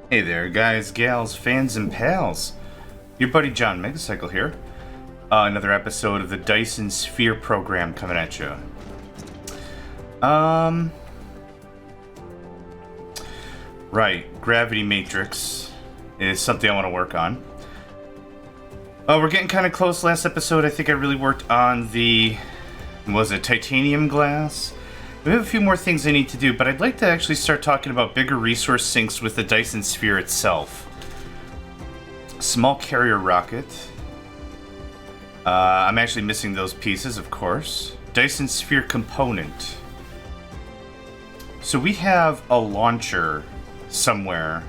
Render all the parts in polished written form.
Hey there, guys, gals, fans, and pals. Your buddy John Megacycle here. Another episode of the Dyson Sphere program coming at you. Right, gravity matrix is something I want to work on. We're getting kind of close. Last episode, I think I really worked on the, was it titanium glass? We have a few more things I need to do, but I'd like to actually start talking about bigger resource sinks with the Dyson Sphere itself. Small carrier rocket. I'm actually missing those pieces, of course. Dyson Sphere component. So we have a launcher somewhere.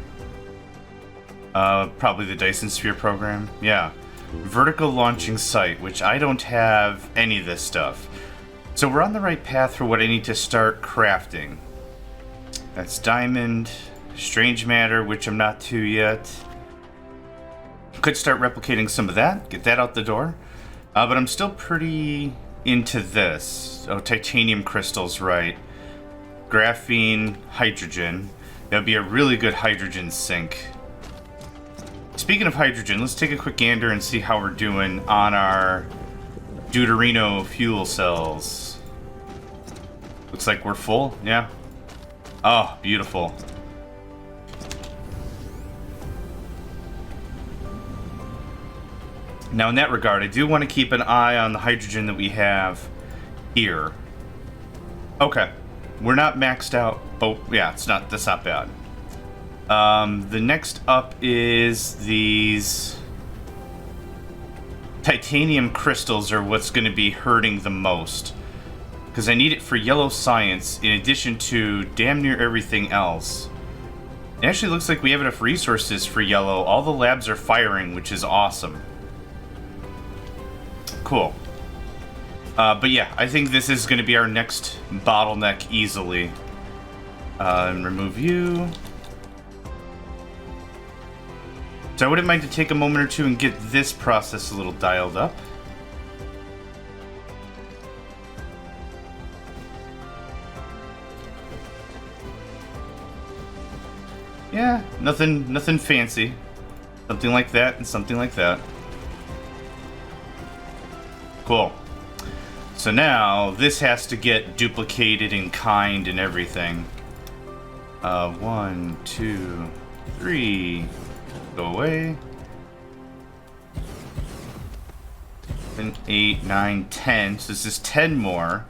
Probably the Dyson Sphere program. Yeah. Vertical launching site, which I don't have any of this stuff. So we're on the right path for what I need to start crafting. That's diamond, strange matter, which I'm not to yet. Could start replicating some of that, get that out the door. But I'm still pretty into this. Oh, titanium crystals, right. Graphene, hydrogen. That would be a really good hydrogen sink. Speaking of hydrogen, let's take a quick gander and see how we're doing on our deuterino fuel cells. Looks like we're full, yeah. Oh, beautiful. Now in that regard, I do want to keep an eye on the hydrogen that we have here. Okay, we're not maxed out. Oh, yeah, that's not bad. The next up is these titanium crystals are what's going to be hurting the most. Because I need it for yellow science in addition to damn near everything else. It actually looks like we have enough resources for yellow. All the labs are firing, which is awesome. Cool. But yeah, I think this is going to be our next bottleneck easily. And remove you. So I wouldn't mind to take a moment or two and get this process a little dialed up. Yeah, nothing fancy. Something like that and something like that. Cool. So now this has to get duplicated in kind and everything. 1, 2, 3. Go away. 7, 8, 9, 10. So this is 10 more.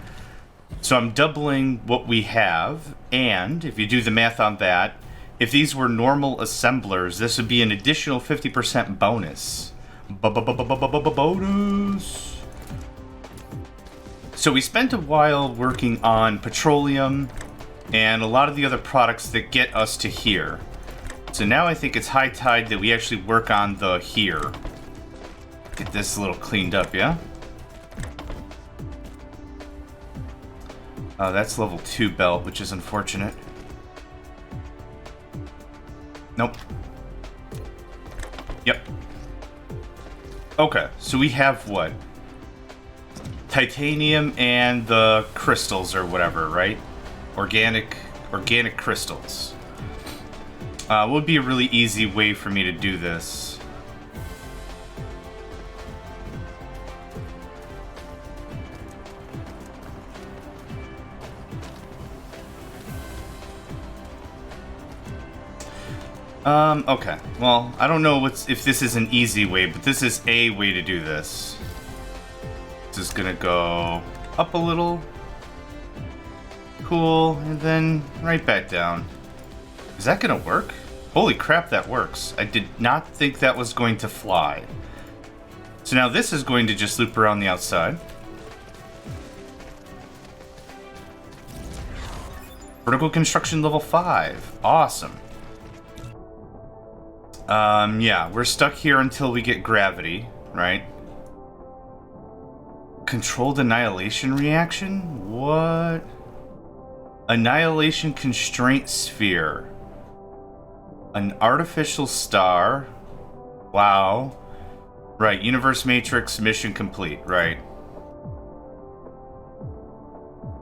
So I'm doubling what we have. And if you do the math on that, if these were normal assemblers, this would be an additional 50% bonus. Bonus! So we spent a while working on petroleum and a lot of the other products that get us to here. So now I think it's high tide that we actually work on the here. Get this a little cleaned up, yeah? That's level 2 belt, which is unfortunate. Nope. Yep. Okay, so we have what? Titanium and the crystals or whatever, right? Organic crystals. Would be a really easy way for me to do this. Okay. Well, I don't know if this is an easy way, but this is a way to do this. This is gonna go up a little. Cool, and then right back down. Is that gonna work? Holy crap, that works. I did not think that was going to fly. So now this is going to just loop around the outside. Vertical construction level 5. Awesome. Yeah, we're stuck here until we get gravity, right? Controlled annihilation reaction? What? Annihilation constraint sphere. An artificial star. Wow. Right, universe matrix mission complete, right.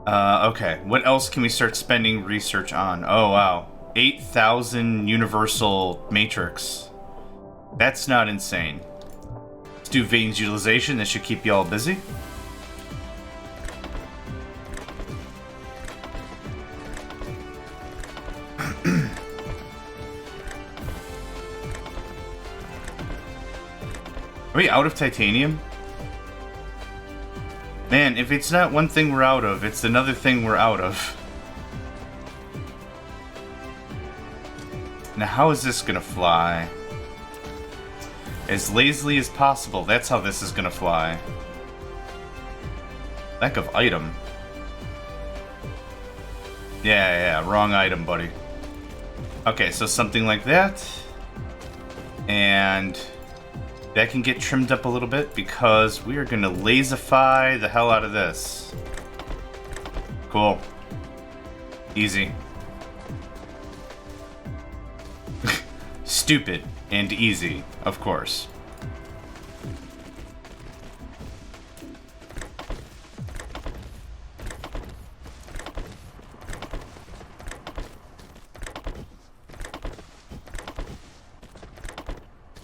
Okay, what else can we start spending research on? Oh, wow. 8,000 universal matrix. That's not insane. Let's do veins utilization. That should keep you all busy. Are we out of titanium? Man, if it's not one thing we're out of, it's another thing we're out of. Now, how is this gonna fly? As lazily as possible, that's how this is gonna fly. Lack of item. Yeah, wrong item, buddy. Okay, so something like that. And that can get trimmed up a little bit because we are gonna laserify the hell out of this. Cool. Easy. Stupid and easy, of course.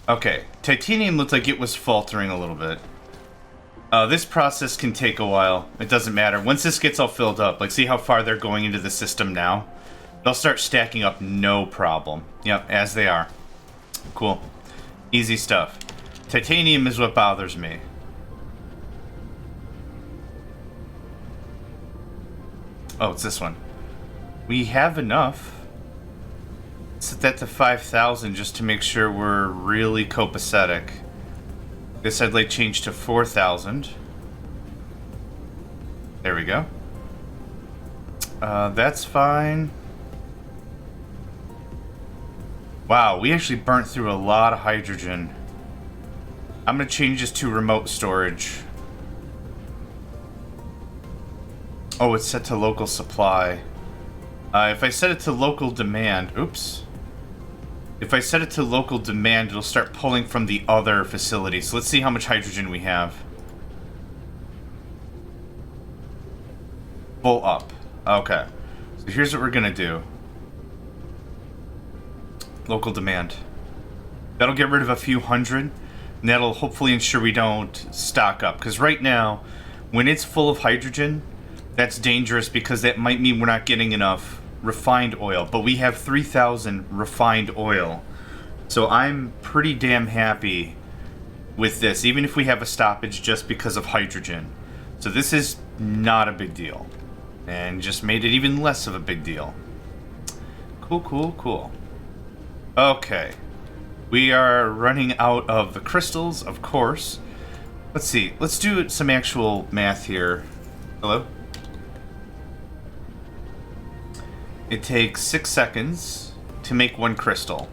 Okay, titanium looked like it was faltering a little bit. This process can take a while. It doesn't matter. Once this gets all filled up, like see how far they're going into the system now? They'll start stacking up no problem. Yep, as they are. Cool. Easy stuff. Titanium is what bothers me. Oh, it's this one. We have enough. Set that to 5,000 just to make sure we're really copacetic. This I'd like change to 4,000. There we go. That's fine. Wow, we actually burnt through a lot of hydrogen. I'm gonna change this to remote storage. Oh, it's set to local supply. If I set it to local demand, oops. If I set it to local demand, it'll start pulling from the other facilities. So let's see how much hydrogen we have. Full up. Okay. So here's what we're gonna do. Local demand. That'll get rid of a few hundred, and that'll hopefully ensure we don't stock up. Because right now, when it's full of hydrogen, that's dangerous because that might mean we're not getting enough refined oil. But we have 3,000 refined oil. So I'm pretty damn happy with this, even if we have a stoppage just because of hydrogen. So this is not a big deal. And just made it even less of a big deal. Cool. Okay. We are running out of the crystals, of course. Let's see. Let's do some actual math here. Hello? It takes 6 seconds to make one crystal.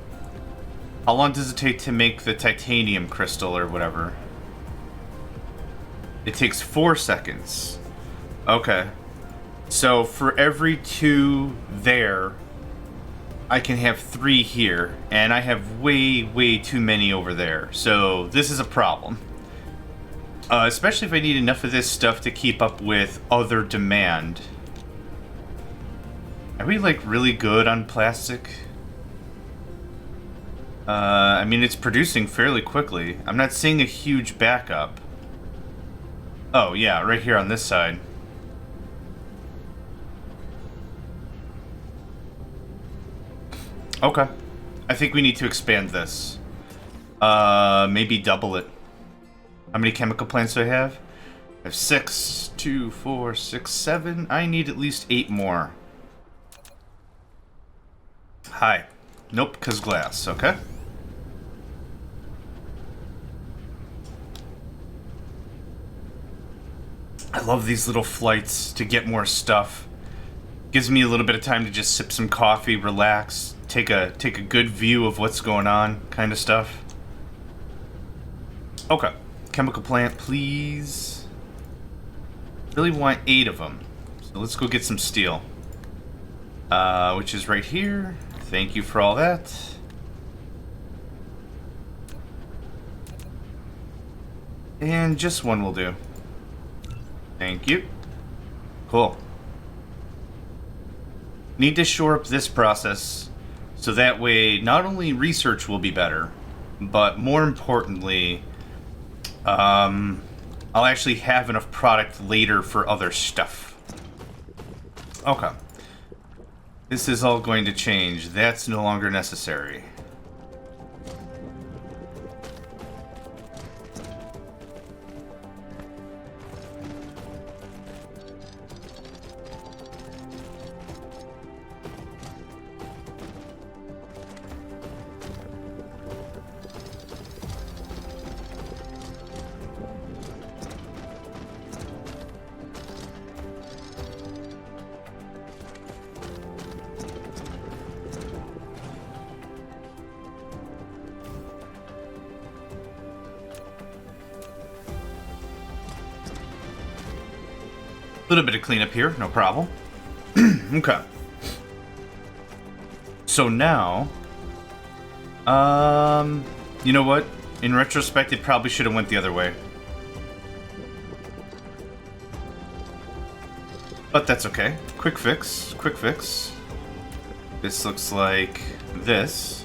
How long does it take to make the titanium crystal or whatever? It takes 4 seconds. Okay. So for every 2 there, I can have 3 here, and I have way too many over there. So this is a problem. Especially if I need enough of this stuff to keep up with other demand. Are we, like, really good on plastic? I mean, it's producing fairly quickly. I'm not seeing a huge backup. Oh, yeah, right here on this side. Okay. I think we need to expand this. Maybe double it. How many chemical plants do I have? I have 6, 2, 4, 6, 7. I need at least 8 more. Hi. Nope, because glass. Okay. I love these little flights to get more stuff. Gives me a little bit of time to just sip some coffee, relax, take a good view of what's going on, kind of stuff. Okay. Chemical plant, please. Really want 8 of them. So let's go get some steel. Which is right here. Thank you for all that. And just 1 will do. Thank you. Cool. Need to shore up this process So that way, not only research will be better, but more importantly, I'll actually have enough product later for other stuff. Okay. This is all going to change. That's no longer necessary. A little bit of cleanup here, no problem. Okay. So now, you know what? In retrospect, it probably should have went the other way. But that's okay. Quick fix, quick fix. This looks like this.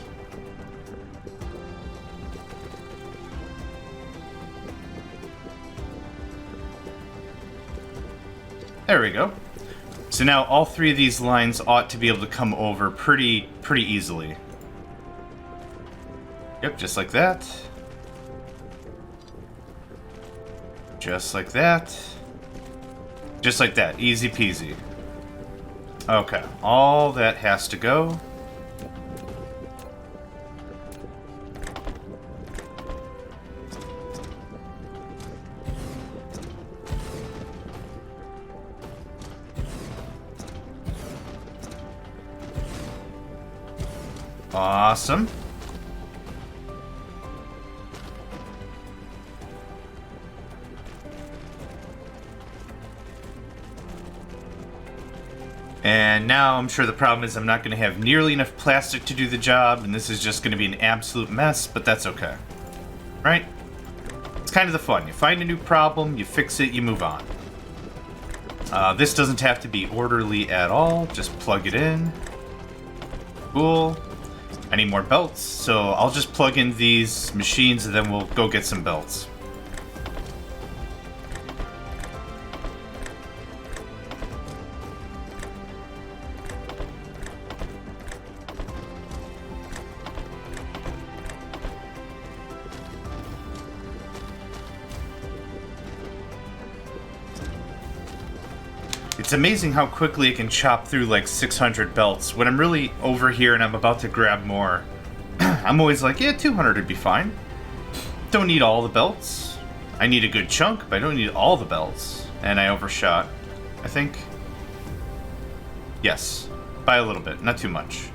There we go. So now all three of these lines ought to be able to come over pretty easily. Yep, just like that. Just like that. Just like that. Easy peasy. Okay, all that has to go. Awesome. And now I'm sure the problem is I'm not going to have nearly enough plastic to do the job, and this is just going to be an absolute mess, but that's okay. Right? It's kind of the fun. You find a new problem, you fix it, you move on. This doesn't have to be orderly at all. Just plug it in. Cool. I need more belts, so I'll just plug in these machines and then we'll go get some belts. It's amazing how quickly it can chop through like 600 belts. When I'm really over here and I'm about to grab more, I'm always like, yeah, 200 would be fine. Don't need all the belts. I need a good chunk, but I don't need all the belts. And I overshot, I think. Yes, by a little bit, not too much.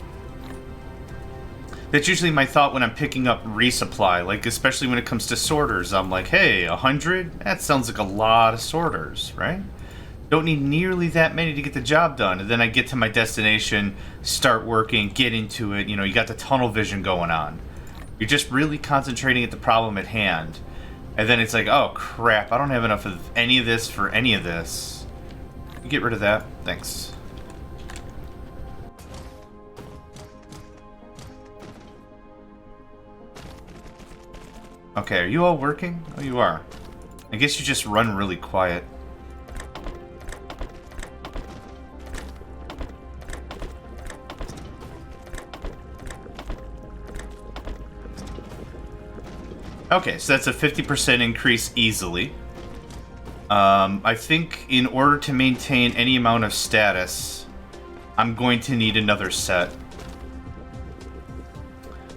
That's usually my thought when I'm picking up resupply, like especially when it comes to sorters. I'm like, hey, 100? That sounds like a lot of sorters, right? Don't need nearly that many to get the job done. And then I get to my destination, start working, get into it. You know, you got the tunnel vision going on. You're just really concentrating at the problem at hand. And then it's like, oh crap, I don't have enough of any of this for any of this. You get rid of that. Thanks. Okay, are you all working? Oh, you are. I guess you just run really quiet. Okay, so that's a 50% increase easily. I think in order to maintain any amount of status, I'm going to need another set.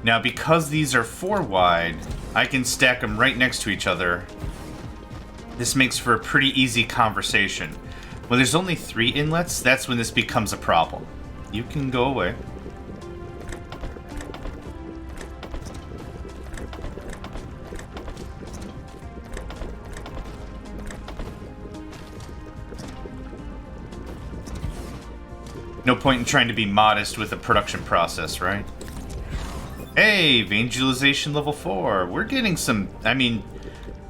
Now, because these are 4 wide, I can stack them right next to each other. This makes for a pretty easy conversation. When there's only 3 inlets, that's when this becomes a problem. You can go away. No point in trying to be modest with the production process, right? Hey, evangelization level 4. We're getting some, I mean,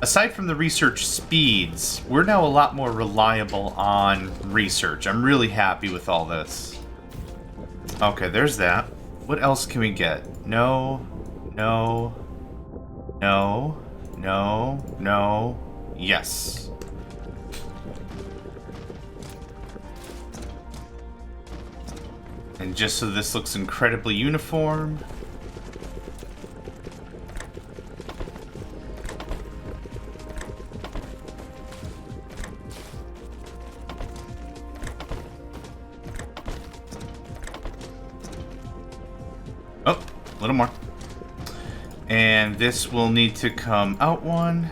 aside from the research speeds, we're now a lot more reliable on research. I'm really happy with all this. Okay, there's that. What else can we get? No, no, no, no, no, yes. And just so this looks incredibly uniform. Oh, a little more. And this will need to come out one.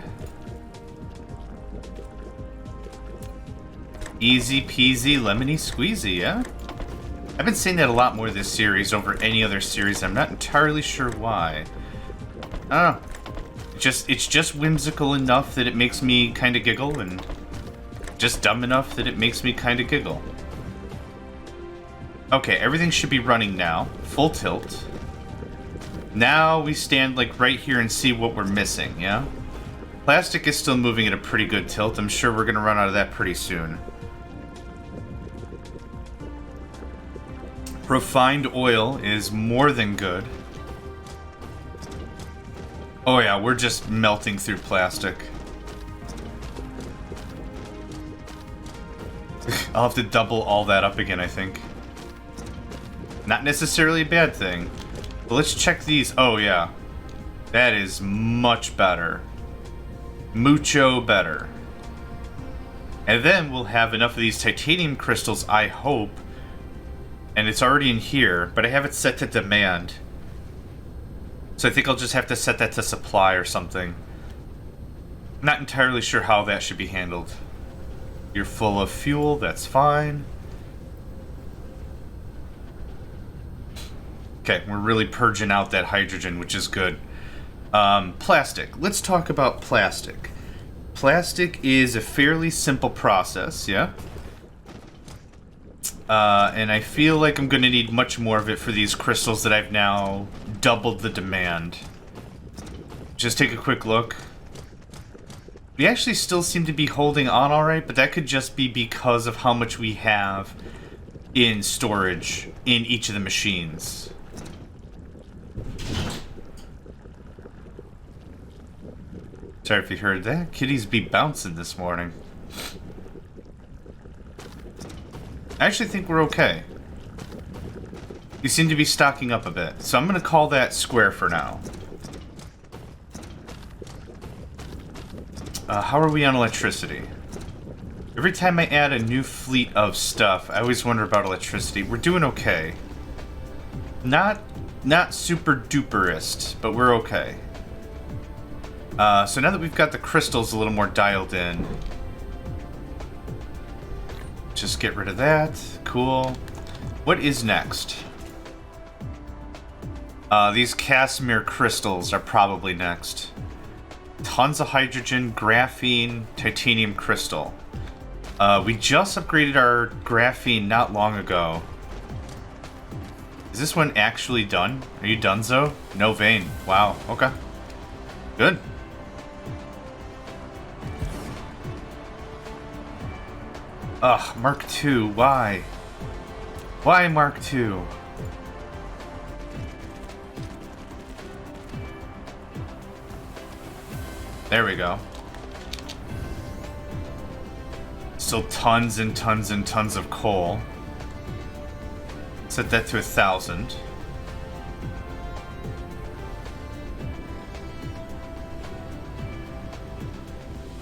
Easy peasy lemony squeezy, yeah? I've been saying that a lot more this series over any other series. I'm not entirely sure why. I don't know. It's just whimsical enough that it makes me kind of giggle, and just dumb enough that it makes me kind of giggle. Okay, everything should be running now. Full tilt. Now we stand like right here and see what we're missing, yeah? Plastic is still moving at a pretty good tilt. I'm sure we're going to run out of that pretty soon. Refined oil is more than good. Oh yeah, we're just melting through plastic. I'll have to double all that up again, I think. Not necessarily a bad thing. But let's check these. Oh yeah. That is much better. Mucho better. And then we'll have enough of these titanium crystals, I hope. And it's already in here, but I have it set to demand. So I think I'll just have to set that to supply or something. Not entirely sure how that should be handled. You're full of fuel, that's fine. Okay, we're really purging out that hydrogen, which is good. Plastic. Let's talk about plastic. Plastic is a fairly simple process, yeah? And I feel like I'm going to need much more of it for these crystals that I've now doubled the demand. Just take a quick look. We actually still seem to be holding on alright, but that could just be because of how much we have in storage in each of the machines. Sorry if you heard that. Kitties be bouncing this morning. I actually think we're okay. You seem to be stocking up a bit, so I'm going to call that square for now. How are we on electricity? Every time I add a new fleet of stuff, I always wonder about electricity. We're doing okay. Not super duperist, but we're okay. So now that we've got the crystals a little more dialed in, just get rid of that. Cool. What is next? These Casimir crystals are probably next. Tons of hydrogen, graphene, titanium crystal. We just upgraded our graphene not long ago. Is this one actually done? Are you done, Zo? No vein. Wow. Okay. Good. Ugh, Mark II. Why? Why Mark II? There we go. Still tons and tons and tons of coal. Set that to 1,000.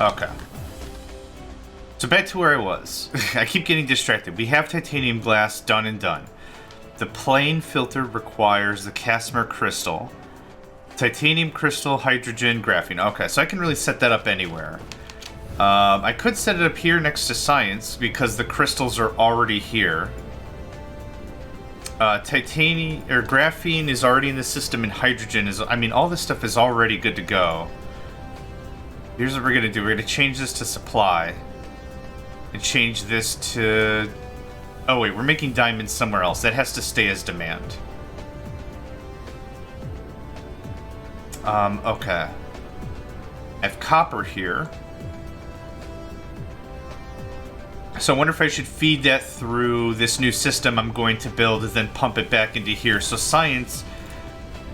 Okay. So back to where I was. I keep getting distracted. We have titanium glass done and done. The plain filter requires the Casimir crystal. Titanium crystal, hydrogen, graphene. Okay, so I can really set that up anywhere. I could set it up here next to science because the crystals are already here. Titanium or graphene is already in the system, and hydrogen is. I mean, all this stuff is already good to go. Here's what we're gonna do. We're gonna change this to supply, and change this to. Oh wait, we're making diamonds somewhere else. That has to stay as demand. Okay. I have copper here. So I wonder if I should feed that through this new system I'm going to build and then pump it back into here. So science,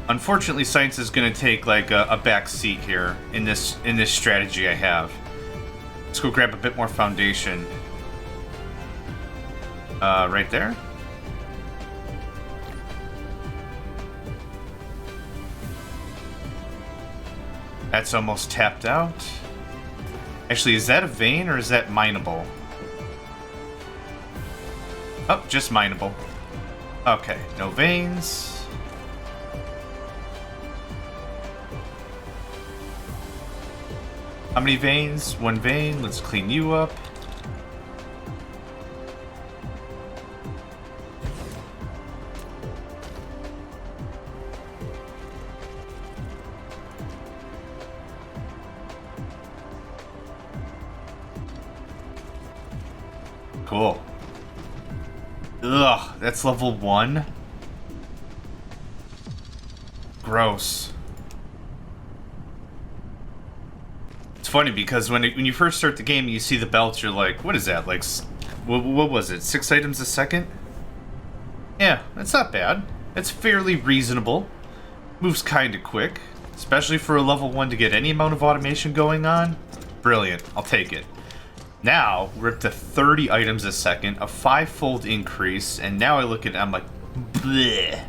unfortunately, science is going to take like a back seat here in this strategy I have. Let's go grab a bit more foundation. Right there. That's almost tapped out. Actually, is that a vein or is that mineable? Oh, just mineable. Okay, no veins. How many veins? One vein. Let's clean you up. Cool. Ugh, that's level 1. Gross. It's funny because when you first start the game, you see the belts, you're like, what is that? Like, what was it? 6 items a second? Yeah, that's not bad. It's fairly reasonable. Moves kind of quick, especially for a level 1 to get any amount of automation going on. Brilliant. I'll take it. Now, we're up to 30 items a second, a 5-fold increase, and now I look at it, I'm like, bleh.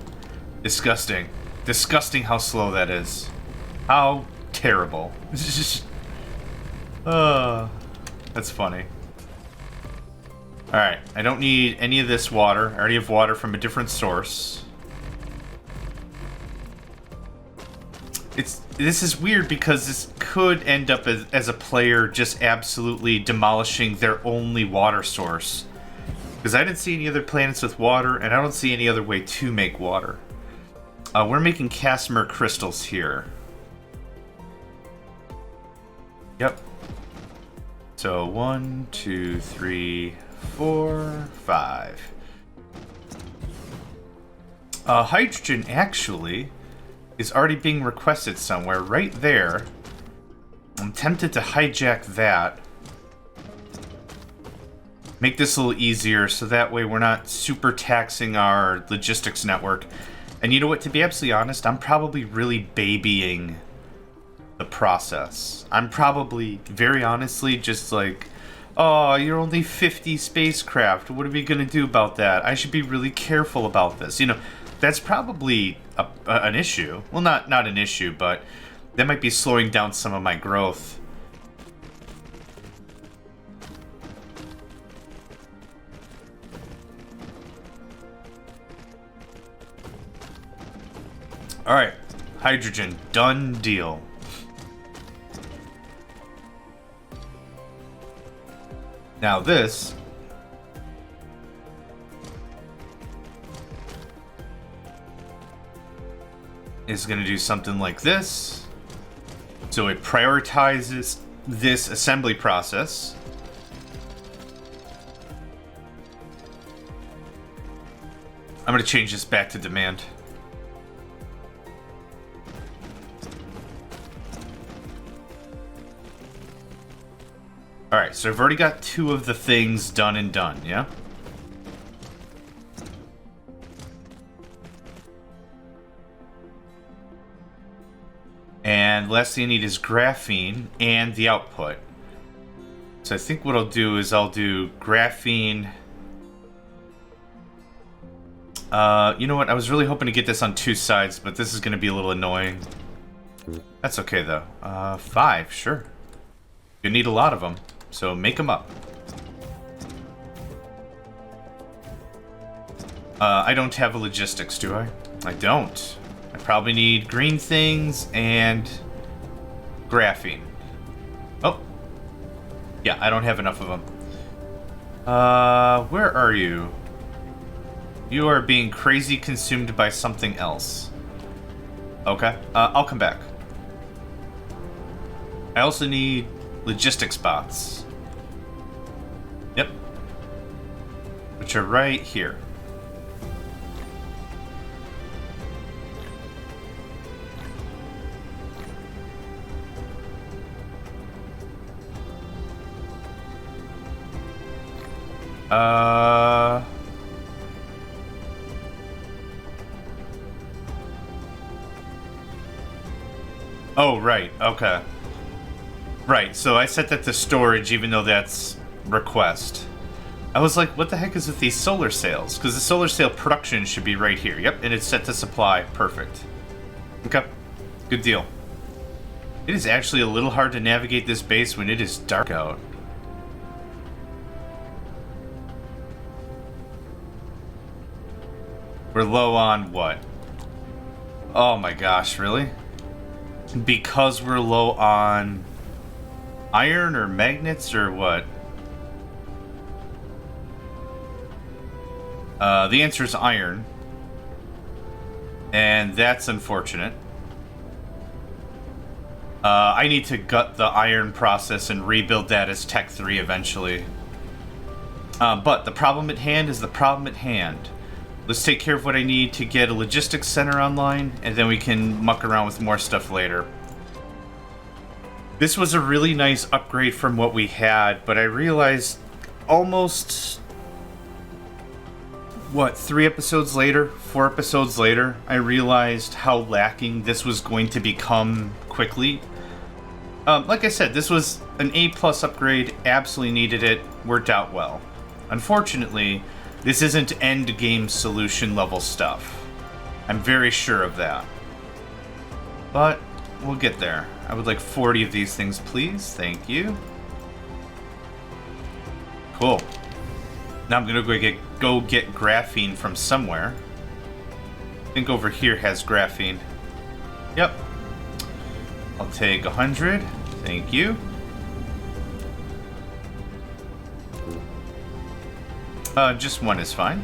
Disgusting. Disgusting how slow that is. How terrible. That's funny. Alright, I don't need any of this water. I already have water from a different source. This is weird because this could end up as a player just absolutely demolishing their only water source. Because I didn't see any other planets with water, and I don't see any other way to make water. We're making Casimir crystals here. Yep. So 1, 2, 3, 4, 5. Hydrogen actually is already being requested somewhere right there. I'm tempted to hijack that. Make this a little easier so that way we're not super taxing our logistics network. And you know what, to be absolutely honest, I'm probably really babying the process. I'm probably, very honestly, just like, oh, you're only 50 spacecraft. What are we gonna do about that? I should be really careful about this. You know, that's probably an issue. Well, not an issue, but that might be slowing down some of my growth. Alright, hydrogen, done deal. Now this is going to do something like this. So it prioritizes this assembly process. I'm going to change this back to demand. Alright, so I've already got 2 of the things done and done, yeah? And last thing I need is graphene and the output. So I think what I'll do is I'll do graphene. You know what? I was really hoping to get this on 2 sides, but this is going to be a little annoying. That's okay, though. 5, sure. You need a lot of them, so make them up. I don't have a logistics, do I? I don't. I probably need green things and graphene. Oh. Yeah, I don't have enough of them. Where are you? You are being crazy consumed by something else. Okay, I'll come back. I also need logistics bots. Yep. Which are right here. Uh... Oh, right. Okay. Right, so I set that to storage even though that's request. I was like, what the heck is with these solar sails? Because the solar sail production should be right here. Yep, and it's set to supply. Perfect. Okay. Good deal. It is actually a little hard to navigate this base when it is dark out. We're low on what? Oh my gosh, really? Because we're low on iron or magnets or what? The answer is iron. And that's unfortunate. I need to gut the iron process and rebuild that as Tech 3 eventually. But the problem at hand is the problem at hand. Let's take care of what I need to get a logistics center online, and then we can muck around with more stuff later. This was a really nice upgrade from what we had, but I realized almost... what, 4 episodes later, I realized how lacking this was going to become quickly. Like I said, this was an A+ upgrade, absolutely needed it, worked out well. Unfortunately, this isn't end game solution level stuff. I'm very sure of that. But we'll get there. I would like 40 of these things, please. Thank you. Cool. Now I'm gonna go get graphene from somewhere. I think over here has graphene. Yep. I'll take 100. Thank you. Just one is fine.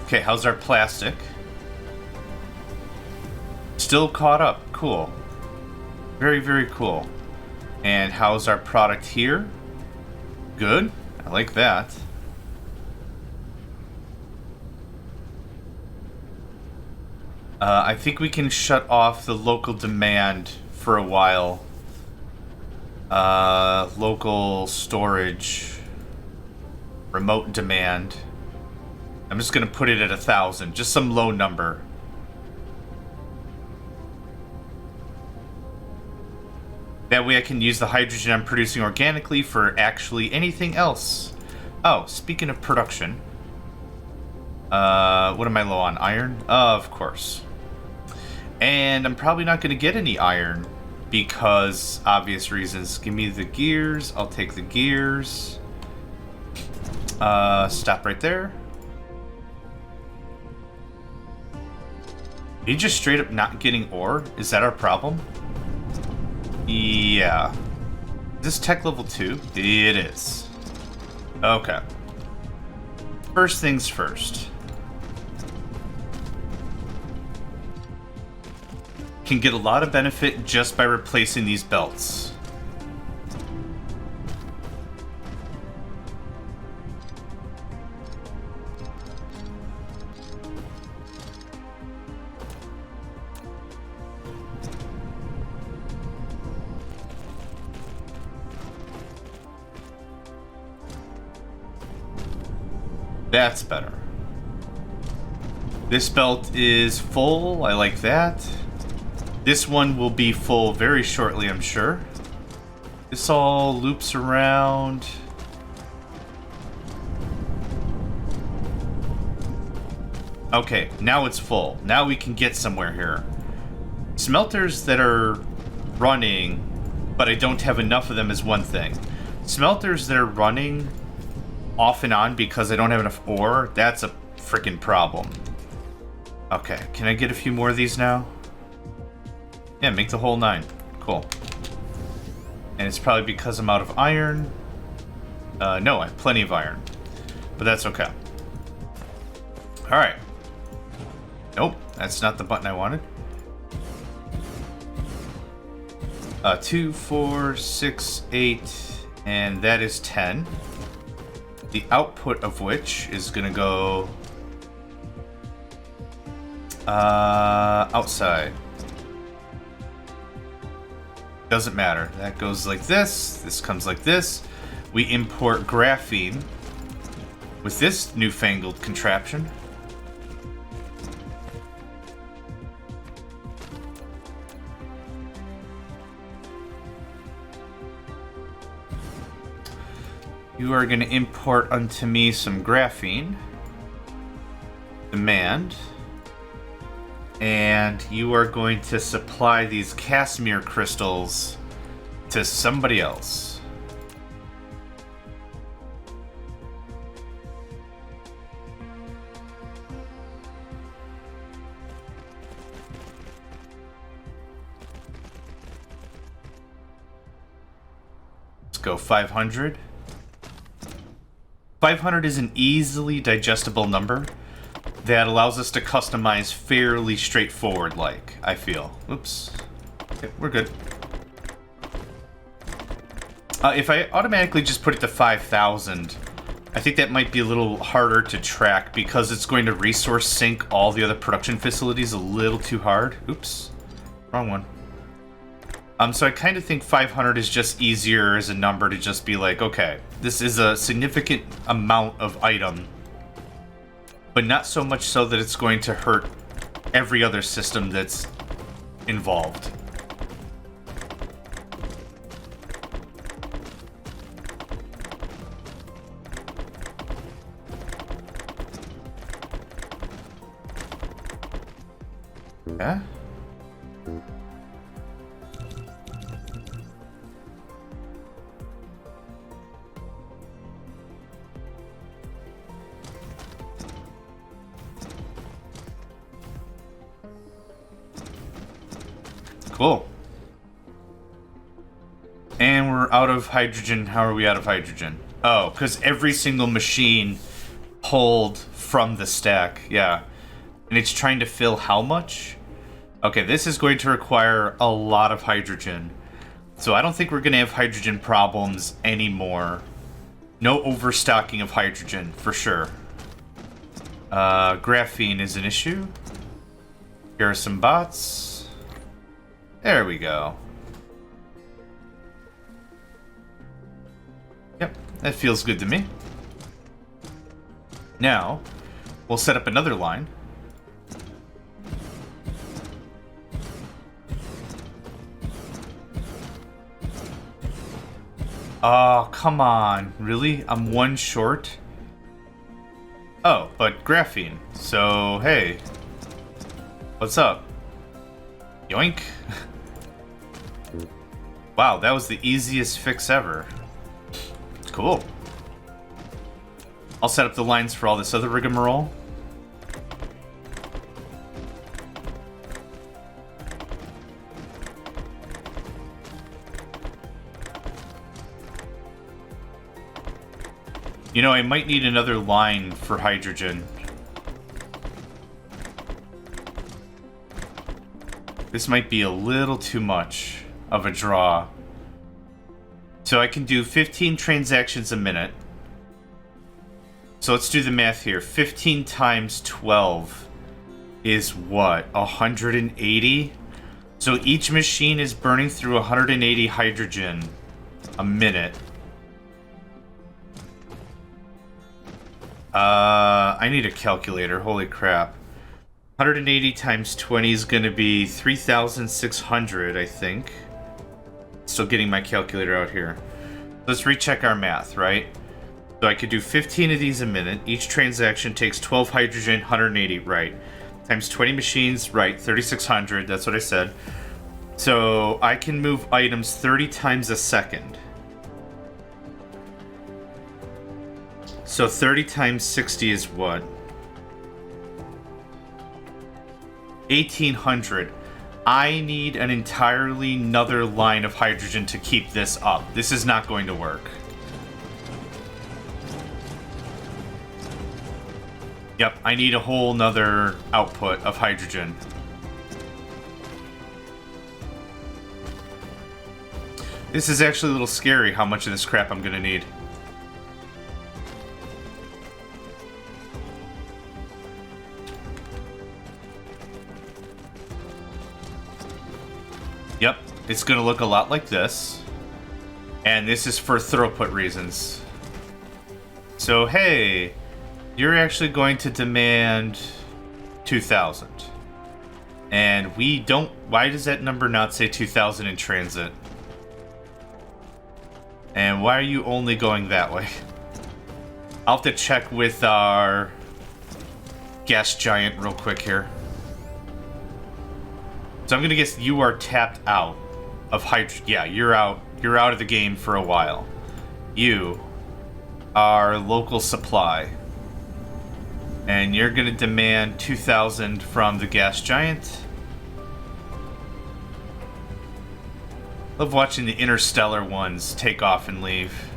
Okay, how's our plastic? Still caught up. Cool. Very, very cool. And how's our product here? Good. I like that. I think we can shut off the local demand for a while. Local storage. Remote demand. I'm just gonna put it at 1,000. Just some low number. That way I can use the hydrogen I'm producing organically for actually anything else. Oh, speaking of production. What am I low on? Iron? Of course. And I'm probably not going to get any iron because obvious reasons. Give me the gears. I'll take the gears. Stop right there. Are you just straight up not getting ore? Is that our problem? Yeah. Is this tech level 2? It is. Okay. First things first. Can get a lot of benefit just by replacing these belts. That's better. This belt is full. I like that. This one will be full very shortly, I'm sure. This all loops around. Okay, now it's full. Now we can get somewhere here. Smelters that are running, but I don't have enough of them is one thing. Smelters that are running off and on because I don't have enough ore, that's a freaking problem. Okay, can I get a few more of these now? Yeah, make the whole 9. Cool. And it's probably because I'm out of iron. No, I have plenty of iron. But that's okay. Alright. Nope, that's not the button I wanted. 2, 4, 6, 8, and that is 10. The output of which is gonna go outside. Doesn't matter. That goes like this. This comes like this. We import graphene with this newfangled contraption. You are going to import unto me some graphene. Demand. And you are going to supply these Casimir crystals to somebody else. Let's go 500. 500 is an easily digestible number that allows us to customize fairly straightforward, like, I feel. Oops. Okay, we're good. If I automatically just put it to 5,000, I think that might be a little harder to track because it's going to resource sync all the other production facilities a little too hard. Oops. Wrong one. So I kind of think 500 is just easier as a number to just be like, okay, this is a significant amount of item, but not so much so that it's going to hurt every other system that's involved. Yeah? Cool. And we're out of hydrogen. How are we out of hydrogen? Oh, because every single machine pulled from the stack. Yeah. And it's trying to fill how much? Okay, this is going to require a lot of hydrogen. So I don't think we're going to have hydrogen problems anymore. No overstocking of hydrogen, for sure. Graphene is an issue. Here are some bots. There we go. Yep, that feels good to me. Now, we'll set up another line. Oh, come on. Really? I'm one short? Oh, but graphene. So, hey. What's up? Yoink. Wow, that was the easiest fix ever. Cool. I'll set up the lines for all this other rigmarole. You know, I might need another line for hydrogen. This might be a little too much of a draw. So I can do 15 transactions a minute. So let's do the math here. 15 times 12 is what? 180? So each machine is burning through 180 hydrogen a minute. I need a calculator. Holy crap. 180 times 20 is going to be 3,600, I think. Still getting my calculator out here. Let's recheck our math, right? So I could do 15 of these a minute. Each transaction takes 12 hydrogen, 180, right? Times 20 machines, right? 3,600, that's what I said. So I can move items 30 times a second. So 30 times 60 is what? 1,800. I need an entirely another line of hydrogen to keep this up. This is not going to work. Yep, I need a whole nother output of hydrogen. This is actually a little scary how much of this crap I'm gonna need. Yep, it's gonna look a lot like this. And this is for throughput reasons. So, hey, you're actually going to demand 2,000. And we don't... Why does that number not say 2,000 in transit? And why are you only going that way? I'll have to check with our gas giant real quick here. So I'm gonna guess you are tapped out of hydrogen. Yeah, you're out. You're out of the game for a while. You are local supply. And you're gonna demand 2,000 from the gas giant. Love watching the interstellar ones take off and leave.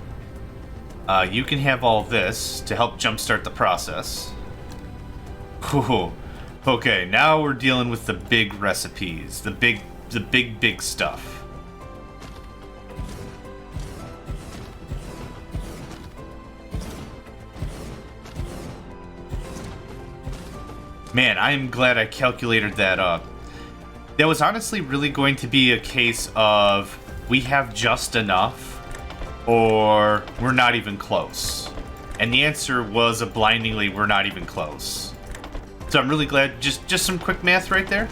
You can have all this to help jumpstart the process. Ooh. Okay, now we're dealing with the big recipes, the big stuff. Man, I am glad I calculated that up. That was honestly really going to be a case of we have just enough or we're not even close. And the answer was a blindingly we're not even close. So I'm really glad, just some quick math right there.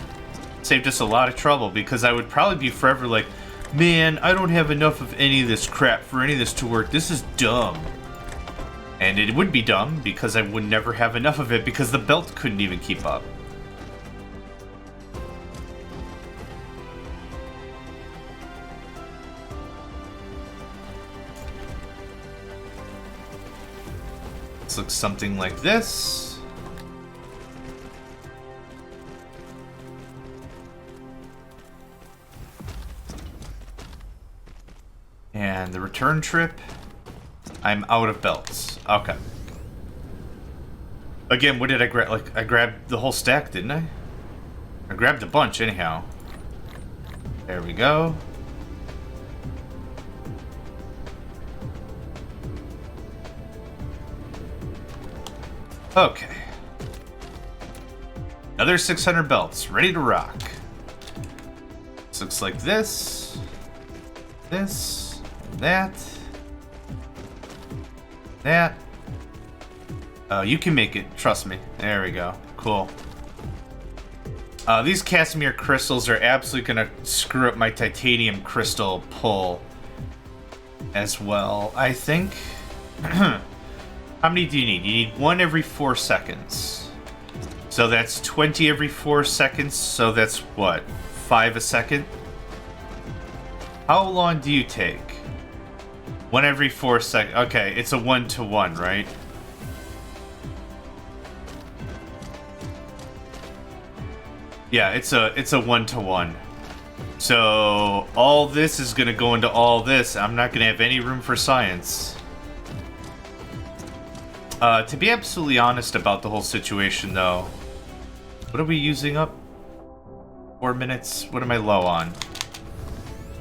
Saved us a lot of trouble because I would probably be forever like, man, I don't have enough of any of this crap for any of this to work. This is dumb. And it would be dumb because I would never have enough of it because the belt couldn't even keep up. This looks something like this. And the return trip, I'm out of belts. Okay. Again, what did I grab? Like, I grabbed the whole stack, didn't I? I grabbed a bunch, anyhow. There we go. Okay. Another 600 belts, ready to rock. This looks like this. This. That. You can make it. Trust me. There we go. Cool. These Casimir crystals are absolutely going to screw up my titanium crystal pull as well, I think. How many do you need? You need 1 every 4 seconds. So that's 20 every 4 seconds. So that's what? 5 a second? How long do you take? 1 every 4 seconds. Okay, it's a 1-to-1, right? Yeah, it's a 1-to-1. So all this is gonna go into all this. I'm not gonna have any room for science. To be absolutely honest about the whole situation, though, what are we using up? 4 minutes. What am I low on?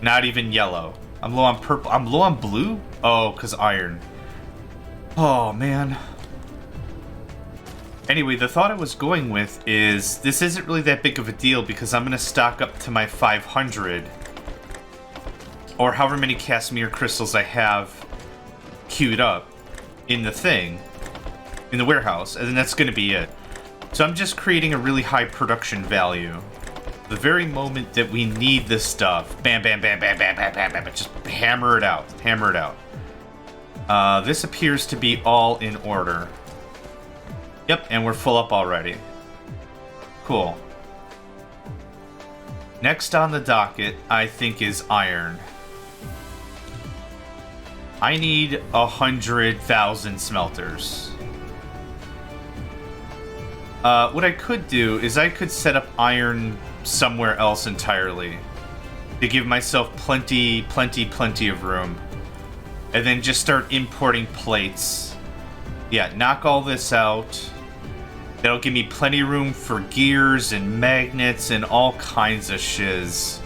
Not even yellow. I'm low on purple. I'm low on blue? Oh, because iron. Oh, man. Anyway, the thought I was going with is this isn't really that big of a deal because I'm going to stock up to my 500 or however many Casimir crystals I have queued up in the thing, in the warehouse, and then that's going to be it. So I'm just creating a really high production value. The very moment that we need this stuff, bam, bam, bam, bam, bam, bam, bam, bam, just hammer it out, hammer it out. This appears to be all in order. Yep, and we're full up already. Cool. Next on the docket, I think, is iron. I need 100,000 smelters. What I could do is I could set up iron somewhere else entirely to give myself plenty of room, and then just start importing plates. Yeah, knock all this out. That'll give me plenty of room for gears and magnets and all kinds of shiz.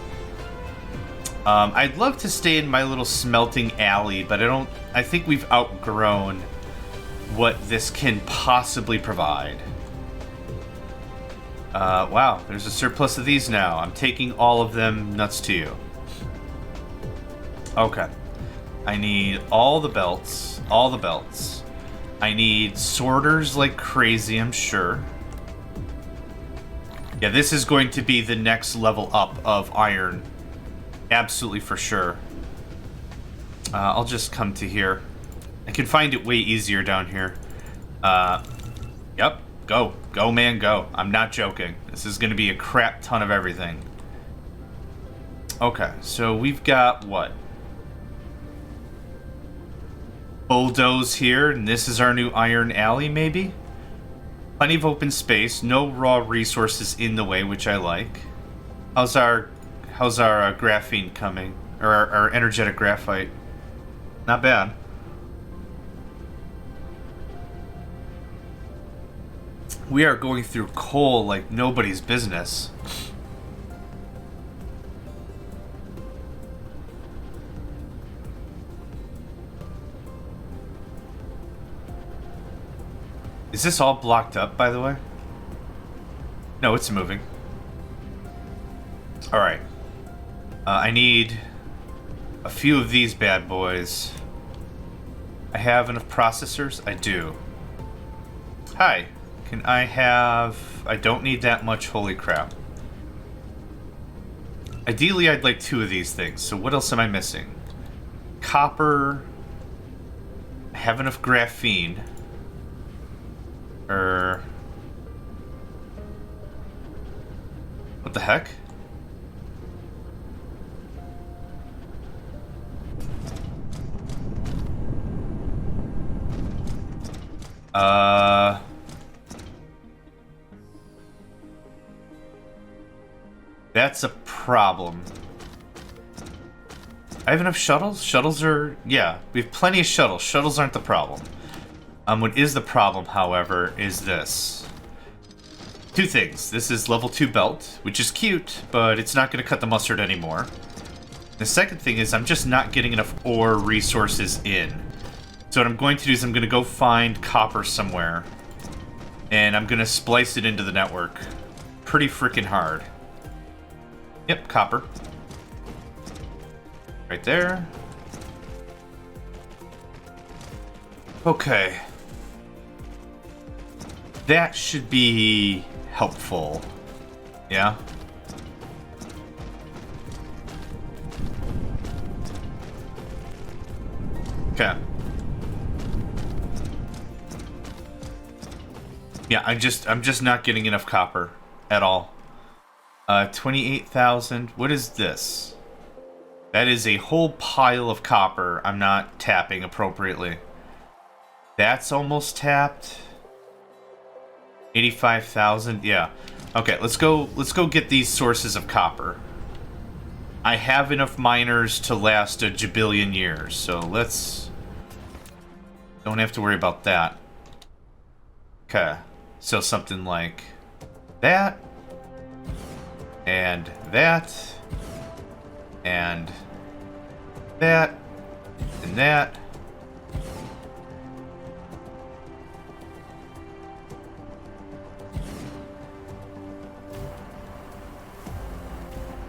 I'd love to stay in my little smelting alley, but I think we've outgrown what this can possibly provide. Wow, there's a surplus of these now. I'm taking all of them, nuts to you. Okay. I need all the belts. All the belts. I need sorters like crazy, I'm sure. Yeah, this is going to be the next level up of iron. Absolutely for sure. I'll just come to here. I can find it way easier down here. Yep. Go. Go, man, go. I'm not joking. This is going to be a crap ton of everything. Okay, so we've got what? Bulldoze here, and this is our new iron alley, maybe? Plenty of open space, no raw resources in the way, which I like. How's our graphene coming? Or our energetic graphite? Not bad. We are going through coal like nobody's business. Is this all blocked up, by the way? No, it's moving. Alright. I need a few of these bad boys. I have enough processors? I do. Hi. Can I have... I don't need that much, holy crap. Ideally, I'd like 2 of these things. So what else am I missing? Copper. I have enough graphene. What the heck? That's a problem. I have enough shuttles? Shuttles are... Yeah, we have plenty of shuttles. Shuttles aren't the problem. What is the problem, however, is this. 2 things. This is level 2 belt, which is cute, but it's not going to cut the mustard anymore. The second thing is I'm just not getting enough ore resources in. So what I'm going to do is I'm going to go find copper somewhere. And I'm going to splice it into the network. Pretty freaking hard. Yep, copper. Right there. Okay. That should be helpful. Yeah? Okay. Yeah, I'm just not getting enough copper at all. 28,000. What is this? That is a whole pile of copper I'm not tapping appropriately. That's almost tapped. 85,000. Yeah. Okay, let's go get these sources of copper. I have enough miners to last a jabillion years, so let's... Don't have to worry about that. Okay. So something like that. And that. And that. And that.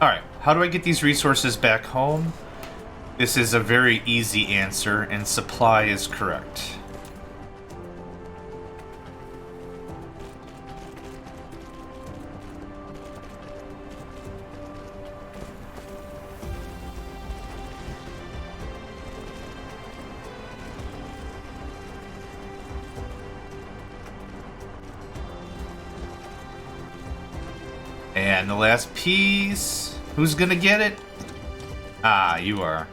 Alright, how do I get these resources back home? This is a very easy answer, and supply is correct. And the last piece... Who's gonna get it? Ah, you are.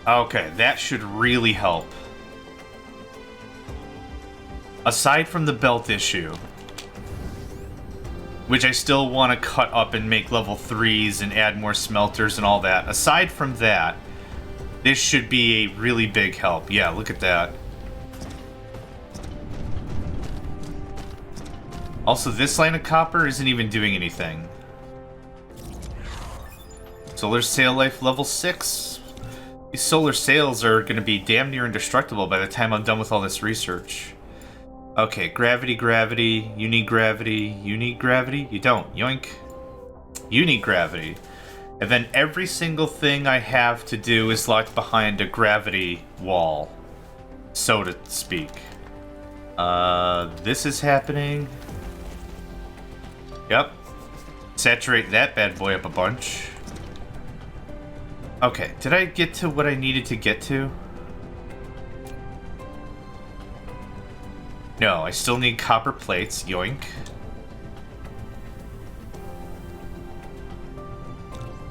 Okay, that should really help. Aside from the belt issue, which I still want to cut up and make level 3s and add more smelters and all that. Aside from that, this should be a really big help. Yeah, look at that. Also, this line of copper isn't even doing anything. Solar sail life level 6. These solar sails are going to be damn near indestructible by the time I'm done with all this research. Okay, gravity, gravity. You need gravity. You need gravity? You don't. Yoink. You need gravity. And then every single thing I have to do is locked behind a gravity wall, so to speak. This is happening. Yep. Saturate that bad boy up a bunch. Okay, did I get to what I needed to get to? No, I still need copper plates. Yoink.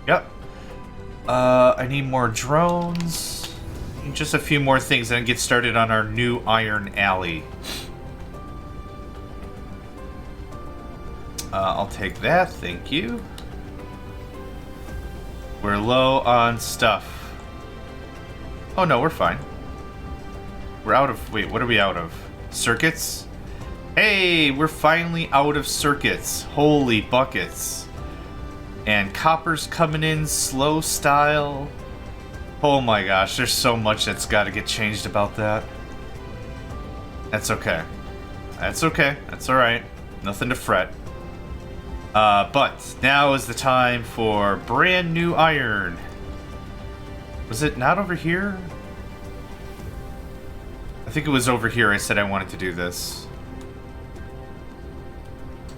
Yep. I need more drones. Just a few more things and get started on our new iron alley. I'll take that, thank you. We're low on stuff. Oh no, we're fine. We're out of... Wait, what are we out of? Circuits? Hey, we're finally out of circuits. Holy buckets. And copper's coming in slow style. Oh my gosh, there's so much that's got to get changed about that. That's okay. That's okay. That's alright. Nothing to fret. But now is the time for brand new iron. Was it not over here? I think it was over here I said I wanted to do this.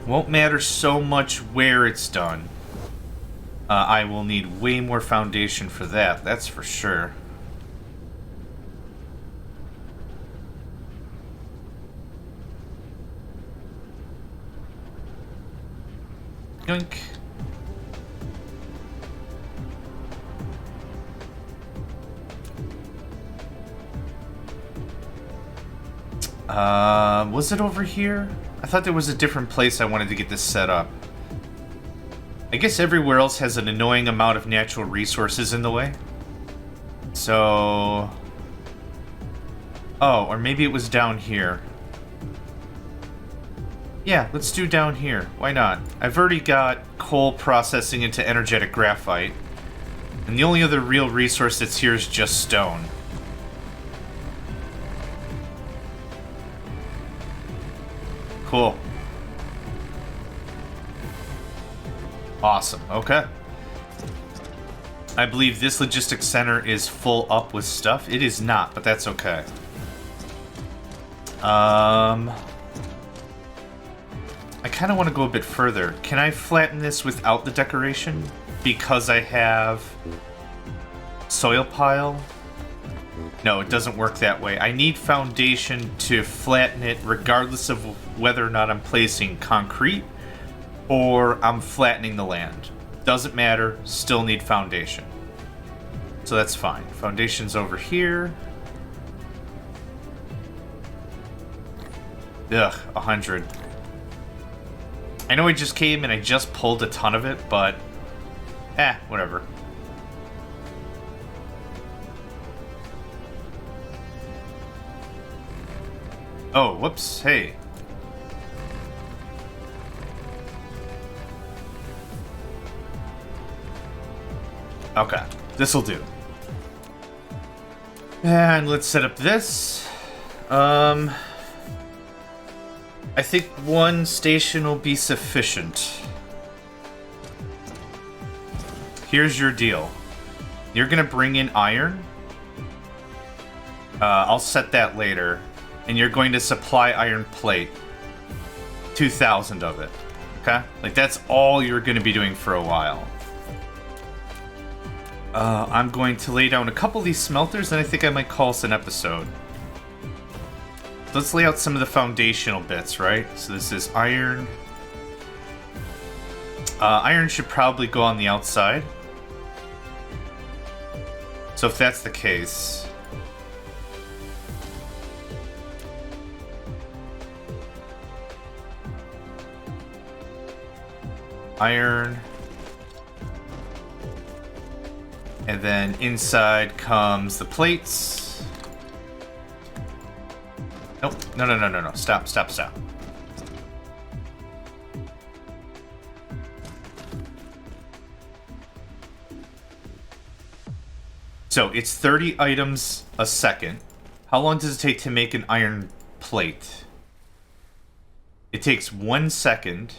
Won't matter so much where it's done. I will need way more foundation for that, that's for sure. Yoink. Was it over here? I thought there was a different place I wanted to get this set up. I guess everywhere else has an annoying amount of natural resources in the way. So... Oh, or maybe it was down here. Yeah, let's do down here. Why not? I've already got coal processing into energetic graphite. And the only other real resource that's here is just stone. Cool. Awesome. Okay. I believe this logistics center is full up with stuff. It is not, but that's okay. I kind of want to go a bit further. Can I flatten this without the decoration? Because I have soil pile? No, it doesn't work that way. I need foundation to flatten it regardless of whether or not I'm placing concrete or I'm flattening the land. Doesn't matter, still need foundation. So that's fine. Foundation's over here. Ugh, 100. I know I just came and I just pulled a ton of it, but... whatever. Oh, whoops, hey. Okay, this'll do. And let's set up this. I think one station will be sufficient. Here's your deal. You're gonna bring in iron. I'll set that later. And you're going to supply iron plate. 2,000 of it. Okay? Like, that's all you're gonna be doing for a while. I'm going to lay down a couple of these smelters, and I think I might call this an episode. Let's lay out some of the foundational bits, right? So this is iron. Iron should probably go on the outside. So if that's the case... Iron. And then inside comes the plates. Nope. No. Stop. So it's 30 items a second. How long does it take to make an iron plate? It takes 1 second.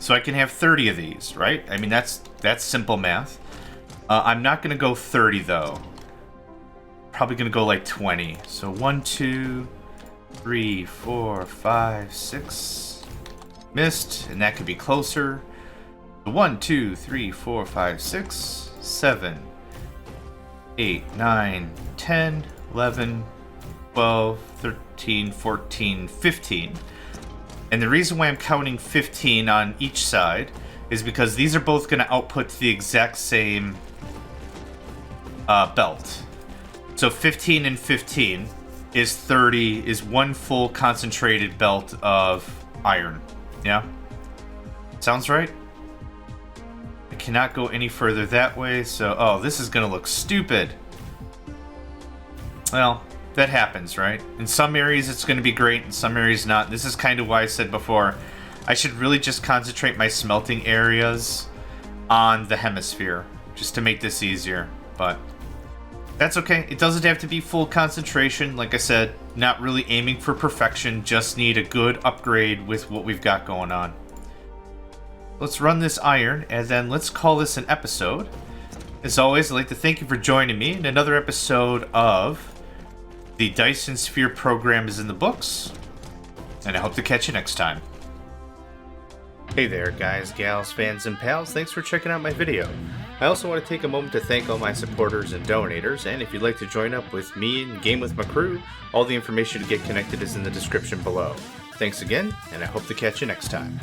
So I can have 30 of these, right? I mean, that's simple math. I'm not going to go 30, though. Probably going to go like 20. So 1, 2, 3, 4, 5, 6. Missed, and that could be closer. 1, 2, 3, 4, 5, 6, 7, 8, 9, 10, 11, 12, 13, 14, 15. And the reason why I'm counting 15 on each side is because these are both going to output the exact same belt. So 15 and 15 is 30, is one full concentrated belt of iron. Yeah? Sounds right? I cannot go any further that way, so... Oh, this is going to look stupid. Well, that happens, right? In some areas it's going to be great, in some areas not. This is kind of why I said before, I should really just concentrate my smelting areas on the hemisphere, just to make this easier, but that's okay. It doesn't have to be full concentration. Like I said, not really aiming for perfection, just need a good upgrade with what we've got going on. Let's run this iron, and then let's call this an episode. As always, I'd like to thank you for joining me in another episode of the Dyson Sphere program is in the books, and I hope to catch you next time. Hey there, guys, gals, fans, and pals. Thanks for checking out my video. I also want to take a moment to thank all my supporters and donators, and if you'd like to join up with me and game with my crew, all the information to get connected is in the description below. Thanks again, and I hope to catch you next time.